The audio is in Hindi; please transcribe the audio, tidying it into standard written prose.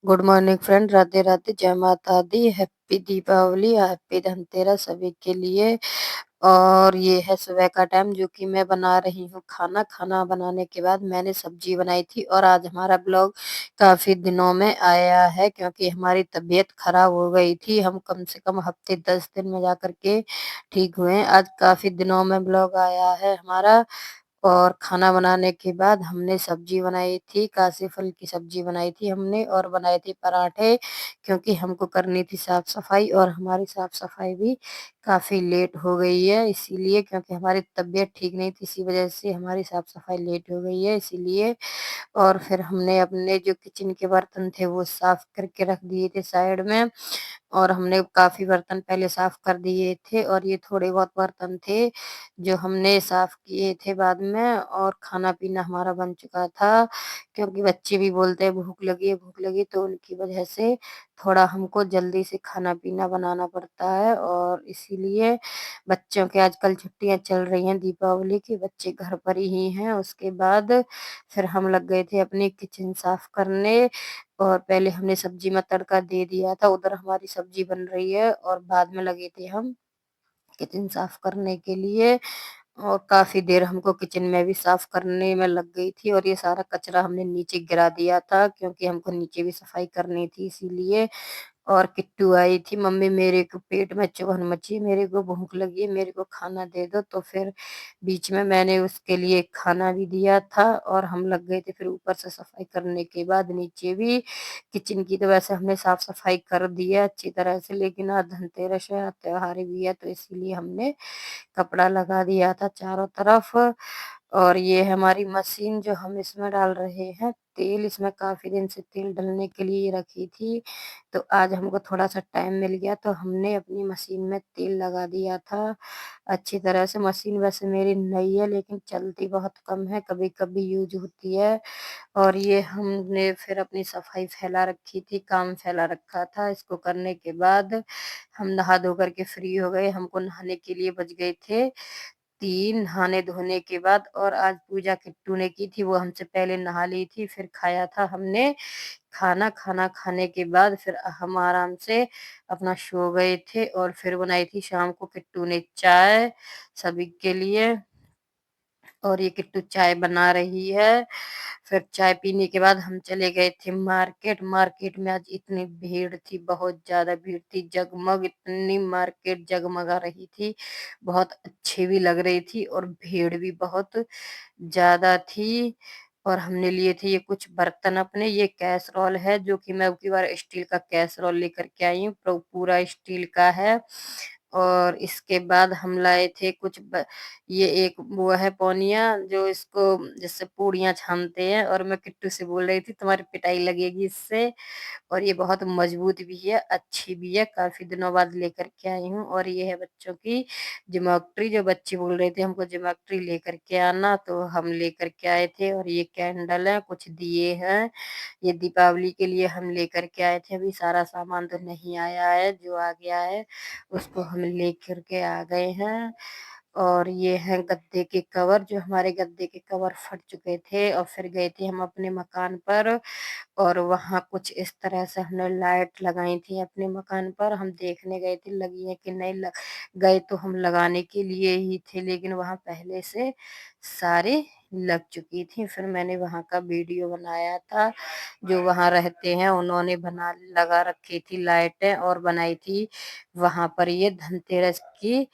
Good morning friend, Radhe Radhe, जय माता दी, हैप्पी दीपावली, हैप्पी धनतेरस सभी के लिए। और ये है सुबह का टाइम जो कि मैं बना रही हूँ खाना। खाना बनाने के बाद मैंने सब्जी बनाई थी और आज हमारा ब्लॉग काफी दिनों में आया है क्योंकि हमारी तबीयत खराब हो गई थी। हम कम से कम हफ्ते 10 दिन में जा करके ठीक हुए हैं। आज काफी दिनों में ब्लॉग आया है हमारा। और खाना बनाने के बाद हमने सब्जी बनाई थी, काशी फल की सब्जी बनाई थी हमने, और बनाए थे पराठे क्योंकि हमको करनी थी साफ सफाई। और हमारी साफ सफाई भी काफी लेट हो गई है, इसीलिए क्योंकि हमारी तबीयत ठीक नहीं थी, इसी वजह से हमारी साफ सफाई लेट हो गई है, इसीलिए। और फिर हमने अपने जो किचन के बर्तन थे वो साफ करके रख दिए थे साइड में। और हमने काफी बर्तन पहले साफ कर दिए थे और ये थोड़े बहुत बर्तन थे जो हमने साफ किए थे बाद में। और खाना पीना हमारा बन चुका था क्योंकि बच्चे भी बोलते हैं भूख लगी, तो उनकी वजह से थोड़ा हमको जल्दी से खाना पीना बनाना पड़ता है। और इसीलिए बच्चों के आजकल छुट्टियां चल रही हैं दीपावली की, बच्चे घर पर ही हैं। उसके बाद फिर हम लग गए थे अपनी किचन साफ करने। और पहले हमने सब्जी में तड़का दे दिया था, उधर हमारी सब्जी बन रही है और बाद में लगे थे हम किचन साफ करने के लिए। और काफी देर हमको किचन में भी साफ करने में लग गई थी और ये सारा कचरा हमने नीचे गिरा दिया था क्योंकि हमको नीचे भी सफाई करनी थी, इसीलिए। और किट्टू आई थी, मम्मी मेरे को पेट में चुभन मची है, मेरे को भूख लगी है, मेरे को खाना दे दो। तो फिर बीच में मैंने उसके लिए खाना भी दिया था और हम लग गए थे फिर ऊपर से सफाई करने के बाद नीचे भी। किचन की तो वैसे हमने साफ सफाई कर दी है अच्छी तरह से, लेकिन आज धनतेरस है, त्योहार भी है, तो इसीलिए हमने कपड़ा लगा दिया था चारों तरफ। और ये है हमारी मशीन जो हम इसमें डाल रहे हैं तेल। इसमें काफी दिन से तेल डालने के लिए रखी थी, तो आज हमको थोड़ा सा टाइम मिल गया तो हमने अपनी मशीन में तेल लगा दिया था अच्छी तरह से। मशीन वैसे मेरी नई है लेकिन चलती बहुत कम है, कभी कभी यूज होती है। और ये हमने फिर अपनी सफाई फैला रखी थी, काम फैला रखा था। इसको करने के बाद हम नहा धो करके फ्री हो गए। हमको नहाने के लिए बच गए थे 3 नहाने धोने के बाद। और आज पूजा किट्टू ने की थी, वो हमसे पहले नहा ली थी, फिर खाया था हमने खाना। खाना खाने के बाद फिर हम आराम से अपना सो गए थे। और फिर बनाई थी शाम को किट्टू ने चाय सभी के लिए। और ये किट्टू चाय बना रही है। फिर चाय पीने के बाद हम चले गए थे मार्केट। मार्केट में आज इतनी भीड़ थी, बहुत ज्यादा भीड़ थी, जगमग इतनी मार्केट जगमगा रही थी, बहुत अच्छी भी लग रही थी और भीड़ भी बहुत ज्यादा थी। और हमने लिए थे ये कुछ बर्तन अपने, ये कैसरोल है जो कि मैं अब की बार स्टील का कैसरोल लेकर के आई हूँ, पूरा स्टील का है। और इसके बाद हम लाए थे ये एक वो है पौनिया जो इसको जिससे पूड़ियाँ छानते हैं, और मैं किट्टू से बोल रही थी तुम्हारी पिटाई लगेगी इससे। और ये बहुत मजबूत भी है, अच्छी भी है, काफी दिनों बाद लेकर के आई हूँ। और ये है बच्चों की ज्योमेट्री, जो बच्चे बोल रहे थे हमको ज्योमेट्री लेकर के आना, तो हम लेकर के आए थे। और ये कैंडल है, कुछ दिए हैं, ये दीपावली के लिए हम लेकर के आए थे। अभी सारा सामान तो नहीं आया है, जो आ गया है उसको हम लेकर के आ गए हैं। और ये है गद्दे के कवर, जो हमारे गद्दे के कवर फट चुके थे। और फिर गए थे हम अपने मकान पर और वहां कुछ इस तरह से हमने लाइट लगाई थी अपने मकान पर। हम देखने गए थे लगी है कि नहीं, गए तो हम लगाने के लिए ही थे, लेकिन वहां पहले से सारे लग चुकी थी। फिर मैंने वहां का वीडियो बनाया था, जो वहां रहते हैं उन्होंने बना लगा रखी थी लाइटें और बनाई थी वहां पर ये धनतेरस की